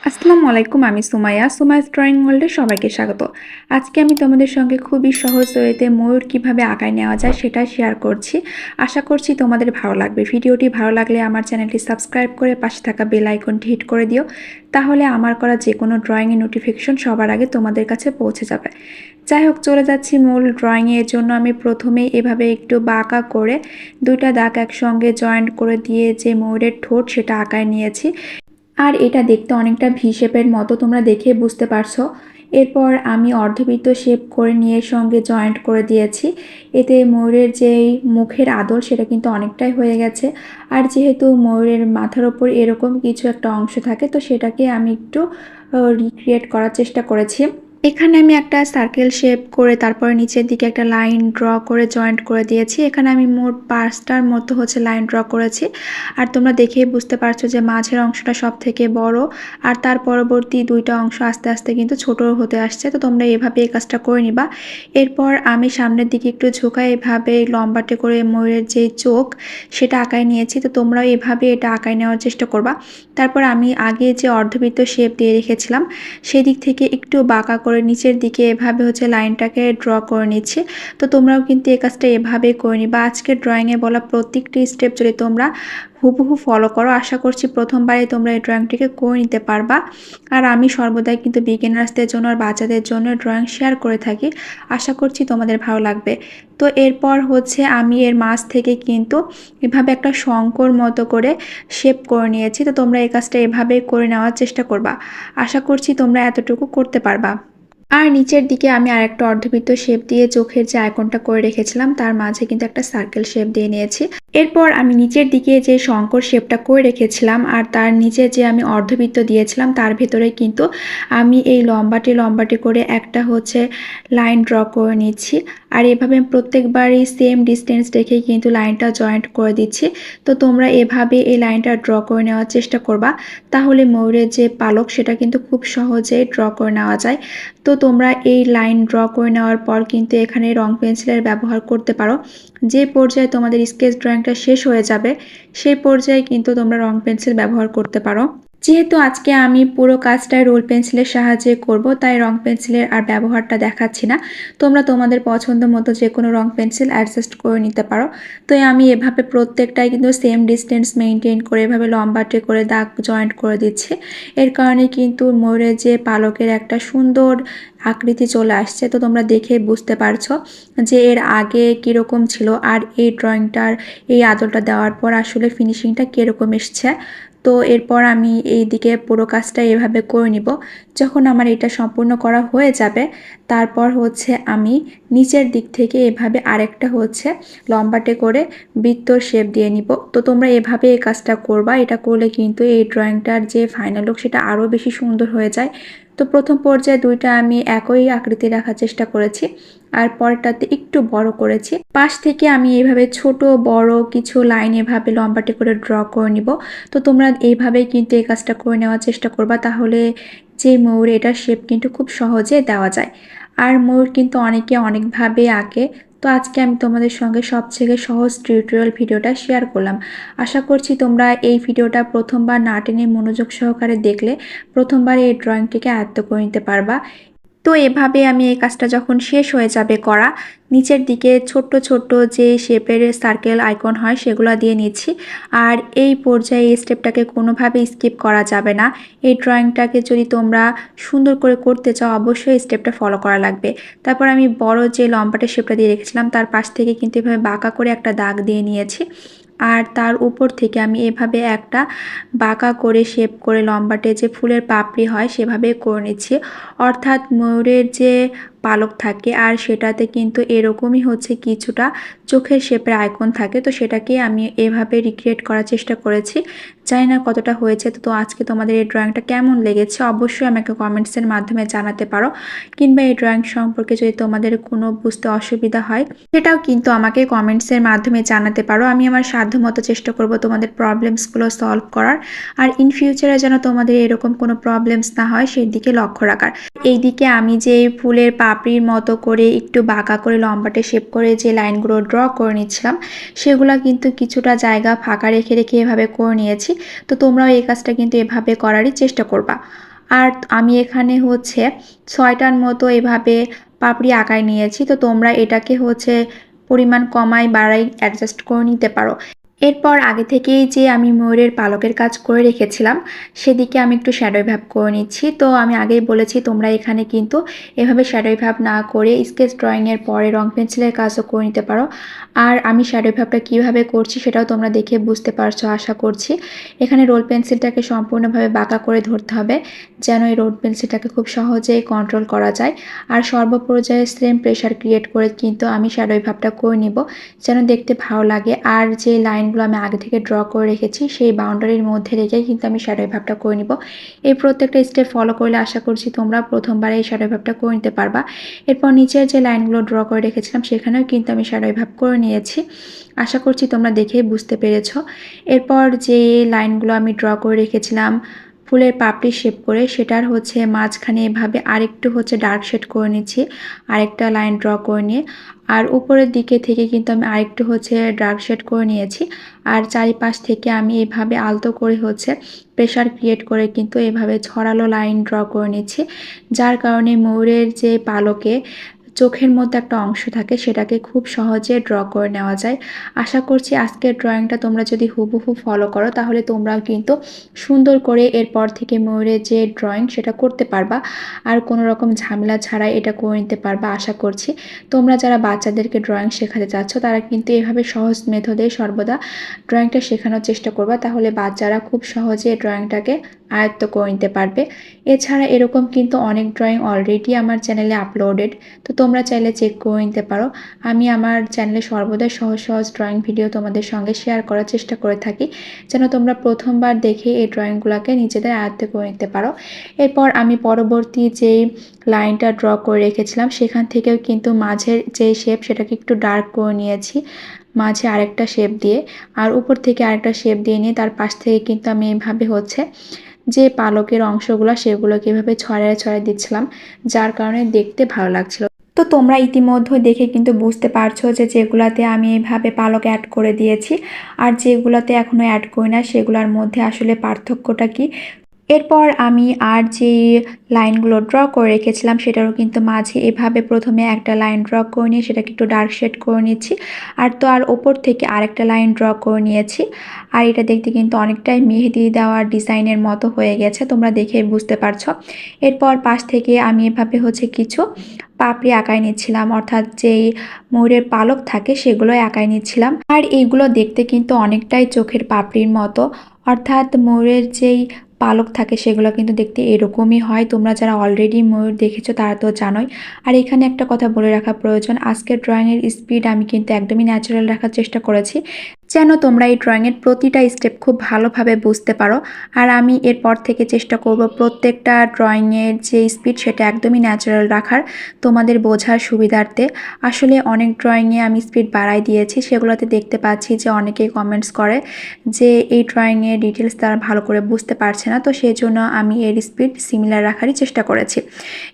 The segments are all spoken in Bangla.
আসসালামু আলাইকুম, আমি সুমাইয়াস ড্রয়িং ওয়ার্ল্ডে সবাইকে স্বাগত। আজকে আমি তোমাদের সঙ্গে খুবই সহজ ওয়েতে ময়ূর কিভাবে আঁকায় নেওয়া যায় সেটা শেয়ার করছি। আশা করছি তোমাদের ভালো লাগবে। ভিডিওটি ভালো লাগলে আমার চ্যানেলটি সাবস্ক্রাইব করে পাশে থাকা বেল আইকনটি হিট করে দিও, তাহলে আমার করা যে কোনো ড্রয়িংয়ের নোটিফিকেশন সবার আগে তোমাদের কাছে পৌঁছে যাবে। যাই হোক, চলে যাচ্ছি মূল ড্রয়িংয়ের জন্য। আমি প্রথমেই এভাবে একটু বাঁকা করে দুইটা দাগ একসঙ্গে জয়েন্ট করে দিয়ে যে ময়ূরের ঠোঁট সেটা আঁকায় নিয়েছি। আর এটা দেখতে অনেকটা ভি শেপের মতো, তোমরা দেখে বুঝতে পারছো। এরপর আমি অর্ধবৃত্ত শেপ করে নিয়ে সঙ্গে জয়েন্ট করে দিয়েছি। এতে ময়ূরের যেই মুখের আদল সেটা কিন্তু অনেকটাই হয়ে গেছে। আর যেহেতু ময়ূরের মাথার ওপর এরকম কিছু একটা অংশ থাকে, তো সেটাকে আমি একটু রিক্রিয়েট করার চেষ্টা করেছি। এখানে আমি একটা সার্কেল শেপ করে তারপরে নিচের দিকে একটা লাইন ড্র করে জয়েন্ট করে দিয়েছি। এখানে আমি মোট 5টার মতো লাইন ড্র করেছি। আর তোমরা দেখেই বুঝতে পারছো যে মাঝের অংশটা সব থেকে বড়, আর তার পরবর্তী দুইটা অংশ আস্তে আস্তে কিন্তু ছোট হতে আসছে। তো তোমরা এভাবে এই কাজটা করে নিবা। এরপর আমি সামনের দিকে একটু ঝোঁকায় এভাবে লম্বাটে করে ময়ূরের যে চোখ সেটা আঁকায় নিয়েছি। তো তোমরাও এভাবে এটা আঁকায় নেওয়ার চেষ্টা করবা। তারপর আমি আগে যে অর্ধবৃত্ত শেপ দিয়ে রেখেছিলাম সেদিক থেকে একটু বাঁকা করে নিচের দিকে এভাবে লাইনটাকে ড্র করে নিচ্ছি। তো তোমরাও কিন্তু এই কাজটা এভাবেই করে নিবা। আজকের ড্রয়িংয়ে বলা প্রত্যেকটি স্টেপ যদি তোমরা হুবহু ফলো করো, আশা করছি প্রথমবারে তোমরা এই ড্রয়িংটিকে করে নিতে পারবা। আর আমি সর্বদাই কিন্তু বিগিনার্সদের জন্য আর বাচ্চাদের জন্য ড্রয়িং শেয়ার করে থাকি। আশা করছি তোমাদের ভালো লাগবে। তো এরপর আমি এর মাঝ থেকে কিন্তু এভাবে একটা শঙ্কর মতো করে শেপ করে নিয়েছি। তো তোমরা এই কাজটা এভাবেই করে নেওয়ার চেষ্টা করবা। আশা করছি তোমরা এতটুকু করতে পারবা। আর নিচের দিকে আমি আরেকটা অর্ধবৃত্ত শেপ দিয়ে চোখের যে আইকনটা করে রেখেছিলাম তার মাঝে কিন্তু একটা সার্কেল শেপ দিয়ে নিয়েছি। এরপর আমি নিচের দিকে যে শঙ্কর শেপটা করে রেখেছিলাম আর তার নিচে যে আমি অর্ধবৃত্ত দিয়েছিলাম তার ভেতরে কিন্তু আমি এই লম্বাটে লম্বাটে করে একটা লাইন ড্র করে নিচ্ছি। আর এভাবে প্রত্যেকবারই সেম ডিস্টেন্স রেখে কিন্তু লাইনটা জয়েন্ট করে দিচ্ছি। তো তোমরা এভাবে এই লাইনটা ড্র করে নেওয়ার চেষ্টা করবা, তাহলে ময়ূরের যে পালক সেটা কিন্তু খুব সহজেই ড্র করে নেওয়া যায়। তো তোমরা এই লাইন ড্র করে নেওয়ার পর কিন্তু এখানে রং পেন্সিলের ব্যবহার করতে পারো। যে পর্যায়ে তোমাদের স্কেচ ড্রয়িংটা শেষ হয়ে যাবে সেই পর্যায়ে কিন্তু তোমরা রং পেন্সিল ব্যবহার করতে পারো। যেহেতু আজকে আমি পুরো কাজটাই রোল পেন্সিলের সাহায্যে করব, তাই রং পেন্সিলের আর ব্যবহারটা দেখাচ্ছি না। তোমরা তোমাদের পছন্দ মতো যে কোনো রং পেন্সিল অ্যাডজাস্ট করে নিতে পারো। তো আমি এভাবে প্রত্যেকটাই কিন্তু সেম ডিস্টেন্স মেনটেন করে এভাবে লম্বাটে করে দাগ জয়েন্ট করে দিচ্ছি। এর কারণে কিন্তু ময়ূরের যে পালকের একটা সুন্দর আকৃতি চলে আসছে। তো তোমরা দেখে বুঝতে পারছো যে এর আগে কীরকম ছিল আর এই ড্রয়িংটার এই আদলটা দেওয়ার পর আসলে ফিনিশিংটা কীরকম এসছে। তো এরপর আমি এই দিকে পুরো কাজটা এভাবে করে নিব। যখন আমার এটা সম্পূর্ণ করা হয়ে যাবে তারপর আমি নিচের দিক থেকে এভাবে আরেকটা লম্বাটে করে বৃত্তর শেপ দিয়ে নিব। তো তোমরা এভাবে এই কাজটা করবা। এটা করলে কিন্তু এই ড্রয়িংটার যে ফাইনাল লুক সেটা আরও বেশি সুন্দর হয়ে যায়। তো প্রথম পর্যায়ে দুইটা আমি একই আকৃতি রাখার চেষ্টা করেছি, আর পরেরটাতে একটু বড় করেছি। পাশ থেকে আমি এইভাবে ছোট বড় কিছু লাইন এভাবে লম্বাটে করে ড্র করে নিব। তো তোমরা এইভাবেই কিন্তু এই কাজটা করে নেওয়ার চেষ্টা করবা, তাহলে যে ময়ূর এটার শেপ কিন্তু খুব সহজে দেওয়া যায়। আর ময়ূর কিন্তু অনেকে অনেকভাবে আঁকে। তো আজকে আমি তোমাদের সঙ্গে সবথেকে সহজ টিউটোরিয়াল ভিডিওটা শেয়ার করলাম। আশা করছি তোমরা এই ভিডিওটা প্রথমবার না টেনে মনোযোগ সহকারে দেখলে প্রথমবার এই ড্রয়িংটিকে আয়ত্ত করে নিতে পারবা। তো এভাবে আমি এই কাজটা যখন শেষ হয়ে যাবে করা, নিচের দিকে ছোট্ট ছোট্ট যে শেপের সার্কেল আইকন হয় সেগুলো দিয়ে নিচ্ছি। আর এই পর্যায়ে এই স্টেপটাকে কোনোভাবে স্কিপ করা যাবে না। এই ড্রয়িংটাকে যদি তোমরা সুন্দর করে করতে চাও অবশ্যই এই স্টেপটা ফলো করা লাগবে। তারপর আমি বড় যে লম্বাটে শেপটা দিয়ে রেখেছিলাম তার পাশ থেকে কিন্তু এভাবে বাঁকা করে একটা দাগ দিয়ে নিয়েছি। আর তার উপর থেকে আমি এভাবে একটা বাঁকা করে শেপ করে লম্বাটে যে ফুলের পাপড়ি হয় সেভাবে করে নিচ্ছি। অর্থাৎ ময়ূরের যে পালক থাকে আর সেটাতে কিন্তু এরকমই কিছুটা চোখের শেপের আইকন থাকে। তো সেটাকে আমি এভাবে রিক্রিয়েট করার চেষ্টা করেছি। জানি না কতটা হয়েছে। তো আজকে তোমাদের এই ড্রয়িংটা কেমন লেগেছে অবশ্যই আমাকে কমেন্টসের মাধ্যমে জানাতে পারো, কিংবা এই ড্রয়িং সম্পর্কে যদি তোমাদের কোনো বুঝতে অসুবিধা হয় সেটাও কিন্তু আমাকে কমেন্টসের মাধ্যমে জানাতে পারো। আমি আমার সাধ্যমতো চেষ্টা করব তোমাদের প্রবলেমসগুলো সলভ করার, আর ইন ফিউচারে যেন তোমাদের এরকম কোনো প্রবলেমস না হয় সেই দিকে লক্ষ্য রাখার। এইদিকে আমি যে ফুলের পাপড়ির মতো করে একটু বাঁকা করে লম্বাটে শেপ করে যে লাইনগুলো ড্র করে নিচ্ছিলাম সেগুলো কিন্তু কিছুটা জায়গা ফাঁকা রেখে রেখে এভাবে করে নিয়েছি। তো তোমরাও এই কাজটা কিন্তু এভাবে করারই চেষ্টা করবা। আর আমি এখানে হচ্ছে 6টার মতো এভাবে পাপড়ি আঁকায় নিয়েছি। তো তোমরা এটাকে হচ্ছে পরিমাণ কমাই বাড়াই অ্যাডজাস্ট করে নিতে পারো। এরপর আগে থেকেই যে আমি ময়ূরের পালকের কাজ করে রেখেছিলাম সেদিকে আমি একটু শ্যাডো ভাব করে নিচ্ছি। তো আমি আগেই বলেছি তোমরা এখানে কিন্তু এভাবে শ্যাডো ভাব না করে স্কেচ ড্রয়িংয়ের পরে রং পেন্সিলের কাজও করে নিতে পারো। আর আমি শ্যাডো ভাবটা কীভাবে করছি সেটাও তোমরা দেখে বুঝতে পারছো আশা করছি। এখানে রোল পেন্সিলটাকে সম্পূর্ণভাবে বাঁকা করে ধরতে হবে যেন এই রোল পেন্সিলটাকে খুব সহজেই কন্ট্রোল করা যায়। আর সর্বপর্যায়ে সেম প্রেশার ক্রিয়েট করে কিন্তু আমি শ্যাডো ভাবটা করে নিব যেন দেখতে ভালো লাগে। আর যে লাইনগুলো আমি আগে থেকে ড্র করে রেখেছি সেই বাউন্ডারির মধ্যে রেখে কিন্তু আমি শ্যাডো ভাবটা করে নিব। এই প্রত্যেকটা স্টেপ ফলো করলে আশা করছি তোমরা প্রথমবারে এই শ্যাডো ভাবটা করে নিতে পারবা। এরপর নিচের যে লাইনগুলো ড্র করে রেখেছিলাম সেখানেও কিন্তু আমি শ্যাডো ভাব করে নিয়েছি। আশা করছি তোমরা দেখেই বুঝতে পেরেছ। এরপর যে লাইনগুলো আমি ড্র করে রেখেছিলাম ফুলের পাপড়ি শেপ করে সেটার হচ্ছে মাঝখানে এভাবে আরেকটু হচ্ছে ডার্ক শেড করে নিচ্ছি আরেকটা লাইন ড্র করে নিয়ে। আর উপরের দিকে থেকে কিন্তু আমি আরেকটু হচ্ছে ডার্ক শেড করে নিয়েছি। আর চারিপাশ থেকে আমি এভাবে আলতো করে হচ্ছে প্রেশার ক্রিয়েট করে কিন্তু এভাবে ছড়ালো লাইন ড্র করে নিচ্ছি যার কারণে ময়ূরের যে পালকে চোখের মধ্যে একটা অংশ থাকে সেটাকে খুব সহজে ড্র করে নেওয়া যায়। আশা করছি আজকের ড্রয়িংটা তোমরা যদি হুবহু ফলো করো তাহলে তোমরাও কিন্তু সুন্দর করে এরপর থেকে ময়ূরের যে ড্রয়িং সেটা করতে পারবা আর কোনো রকম ঝামেলা ছাড়াই এটা করে নিতে পারবা। আশা করছি তোমরা যারা বাচ্চাদেরকে ড্রয়িং শেখাতে চাচ্ছ তারা কিন্তু এভাবে সহজ মেথডে সর্বদা ড্রয়িংটা শেখানোর চেষ্টা করবা তাহলে বাচ্চারা খুব সহজে ড্রয়িংটাকে আয়ত্ত করে নিতে পারবে। এছাড়া এরকম কিন্তু অনেক ড্রয়িং অলরেডি আমার চ্যানেলে আপলোডেড, তো তোমরা চাইলে চেক করে নিতে পারো। আমি আমার চ্যানেলে সর্বদা সহজ সহজ ড্রয়িং ভিডিও তোমাদের সঙ্গে শেয়ার করার চেষ্টা করে থাকি যেন তোমরা প্রথমবার দেখে এই ড্রয়িংগুলোকে নিজেদের আয়ত্তে করে নিতে পারো। এরপর আমি পরবর্তী যেই লাইনটা ড্র করে রেখেছিলাম সেখান থেকেও কিন্তু মাঝের যে শেপ সেটাকে একটু ডার্ক করে নিয়েছি মাঝে আরেকটা শেপ দিয়ে। আর উপর থেকে আরেকটা শেপ দিয়ে নিয়ে তার পাশ থেকে কিন্তু আমি এইভাবে হচ্ছে যে পালকের অংশগুলো সেগুলোকে এভাবে ছড়ায় ছড়ায় দিচ্ছিলাম যার কারণে দেখতে ভালো লাগছিল। তো তোমরা ইতিমধ্যে দেখে কিন্তু বুঝতে পারছো যে যেগুলাতে আমি এভাবে পালক অ্যাড করে দিয়েছি আর যেগুলাতে এখনও অ্যাড করি না সেগুলোর মধ্যে আসলে পার্থক্যটা কি। এরপর আমি আর যে লাইনগুলো ড্র করে রেখেছিলাম সেটারও কিন্তু মাঝে এভাবে প্রথমে একটা লাইন ড্র করে নিয়ে সেটাকে একটু ডার্ক শেড করে নিচ্ছি আর তো আর ওপর থেকে আরেকটা লাইন ড্র করে নিয়েছি। আর এটা দেখতে কিন্তু অনেকটাই মেহেদি দেওয়ার ডিজাইনের মতো হয়ে গেছে তোমরা দেখে বুঝতে পারছো। এরপর পাশ থেকে আমি এভাবে হচ্ছে কিছু পাপড়ি আঁকায় নিচ্ছিলাম অর্থাৎ যেই ময়ূরের পালক থাকে সেগুলো আঁকায় নিচ্ছিলাম। আর এইগুলো দেখতে কিন্তু অনেকটাই চোখের পাপড়ির মতো অর্থাৎ ময়ূরের যেই পালক থাকে সেগুলো কিন্তু দেখতে এরকমই হয়। তোমরা যারা অলরেডি ময়ূর দেখেছো তারা তো জানোই। আর এখানে একটা কথা বলে রাখা প্রয়োজন, আজকের ড্রয়িংয়ের স্পিড আমি কিন্তু একদমই ন্যাচারাল রাখার চেষ্টা করেছি যেন তোমরা এই ড্রয়িংয়ের প্রতিটা স্টেপ খুব ভালোভাবে বুঝতে পারো। আর আমি এরপর থেকে চেষ্টা করব প্রত্যেকটা ড্রয়িংয়ের যে স্পিড সেটা একদমই ন্যাচারাল রাখার তোমাদের বোঝার সুবিধার্থে। আসলে অনেক ড্রয়িংয়ে আমি স্পিড বাড়াই দিয়েছি সেগুলোতে দেখতে পাচ্ছি যে অনেকেই কমেন্টস করে যে এই ড্রয়িংয়ের ডিটেলস তারা ভালো করে বুঝতে পারছে না, তো সেই জন্য আমি এর স্পিড সিমিলার রাখারই চেষ্টা করেছি।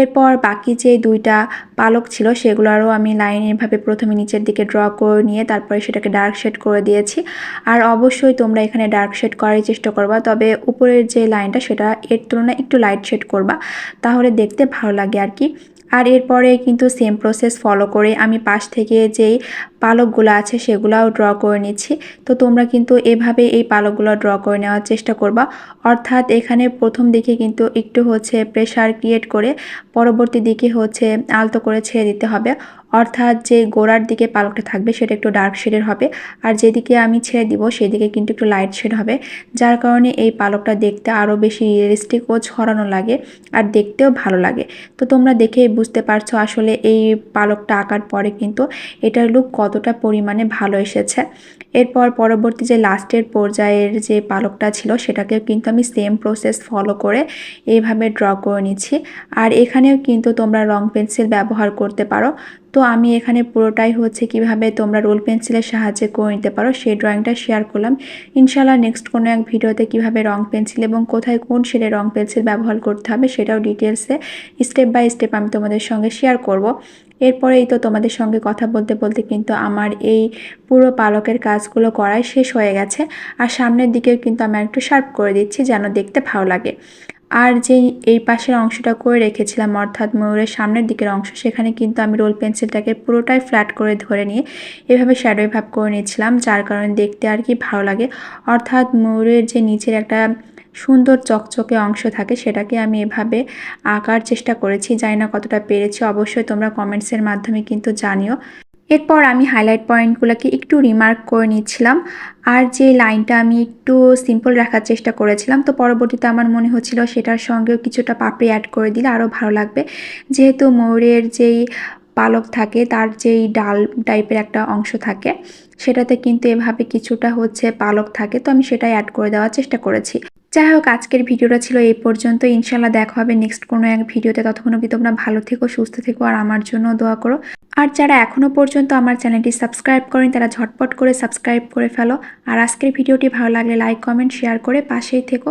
এরপর বাকি যে দুইটা পালক ছিল সেগুলোরও আমি লাইন এভাবে প্রথমে নিচের দিকে ড্র করে নিয়ে তারপরে সেটাকে ডার্ক শেড করে দিয়েছি। আর অবশ্যই তোমরা এখানে ডার্ক শেড করার চেষ্টা করবা, তবে উপরের যে লাইনটা সেটা এর তুলনায় একটু লাইট শেড করবা তাহলে দেখতে ভালো লাগে আর কি। আর এরপরে কিন্তু সেম প্রসেস ফলো করে আমি পাশ থেকে যেই পালকগুলো আছে সেগুলাও ড্র করে নিচ্ছি। তো তোমরা কিন্তু এভাবে এই পালকগুলো ড্র করে নেওয়ার চেষ্টা করবা অর্থাৎ এখানে প্রথম দিকে কিন্তু একটু হচ্ছে প্রেশার ক্রিয়েট করে পরবর্তী দিকে হচ্ছে আলতো করে ছেড়ে দিতে হবে অর্থাৎ যে গোড়ার দিকে পালকটা থাকবে সেটা একটু ডার্ক শেডের হবে আর যেদিকে আমি ছেড়ে দিব সেদিকে কিন্তু একটু লাইট শেড হবে যার কারণে এই পালকটা দেখতে আরও বেশি রিয়েলিস্টিক ও ছড়ানো লাগে আর দেখতেও ভালো লাগে। তো তোমরা দেখেই বুঝতে পারছো আসলে এই পালকটা আঁকার পরে কিন্তু এটার লুক কতটা পরিমাণে ভালো এসেছে। এরপর পরবর্তী যে লাস্টের পর্যায়ের যে পালকটা ছিল সেটাকেও কিন্তু আমি সেম প্রসেস ফলো করে এইভাবে ড্র করে নিচ্ছি। আর এখানেও কিন্তু তোমরা রং পেন্সিল ব্যবহার করতে পারো। তো আমি এখানে পুরোটাই হচ্ছে কিভাবে তোমরা রোল পেন্সিলের সাহায্যে করে নিতে পারো সেই ড্রয়িংটা শেয়ার করলাম। ইনশাআল্লাহ নেক্সট কোনো এক ভিডিওতে কিভাবে রং পেন্সিল এবং কোথায় কোন শেডে রং পেন্সিল ব্যবহার করতে হবে সেটাও ডিটেলসে স্টেপ বাই স্টেপ আমি তোমাদের সঙ্গে শেয়ার করব। এরপরেই তো তোমাদের সঙ্গে কথা বলতে বলতে কিন্তু আমার এই পুরো পালকের কাজগুলো করাই শেষ হয়ে গেছে আর সামনের দিকেও কিন্তু আমি একটু শার্প করে দিচ্ছি যেন দেখতে ভালো লাগে। আর যেই এই পাশের অংশটা করে রেখেছিলাম অর্থাৎ ময়ূরের সামনের দিকের অংশ, সেখানে কিন্তু আমি রোল পেন্সিলটাকে পুরোটাই ফ্ল্যাট করে ধরে নিয়ে এভাবে শ্যাডো ভাব করে নিয়েছিলাম, যার কারণে দেখতে আর কি ভালো লাগে। অর্থাৎ ময়ূরের যে নিচের একটা সুন্দর চকচকে অংশ থাকে সেটাকে আমি এভাবে আঁকার চেষ্টা করেছি। জানি না কতটা পেরেছি, অবশ্যই তোমরা কমেন্টসের মাধ্যমে কিন্তু জানিও। এরপর আমি হাইলাইট পয়েন্টগুলোকে একটু রিমার্ক করে নিচ্ছিলাম। আর যে লাইনটা আমি একটু সিম্পল রাখার চেষ্টা করেছিলাম, তো পরবর্তীতে আমার মনে হচ্ছিল সেটার সঙ্গেও কিছুটা পাপড়ি অ্যাড করে দিলে আরও ভালো লাগবে। যেহেতু ময়ূরের যেই পালক থাকে তার যেই ডাল টাইপের একটা অংশ থাকে সেটাতে কিন্তু এভাবে কিছুটা পালক থাকে, তো আমি সেটাই অ্যাড করে দেওয়ার চেষ্টা করেছি। যাই হোক, আজকের ভিডিওটা ছিল এই পর্যন্ত। ইনশাল্লাহ দেখা হবে নেক্সট কোনো এক ভিডিওতে। ততক্ষণ অবধি তোমরা ভালো থেকো, সুস্থ থেকো আর আমার জন্য দোয়া করো। আর যারা এখনও পর্যন্ত আমার চ্যানেলটি সাবস্ক্রাইব করেন তারা ঝটপট করে সাবস্ক্রাইব করে ফেলো। আর আজকের ভিডিওটি ভালো লাগলে লাইক কমেন্ট শেয়ার করে পাশেই থেকো।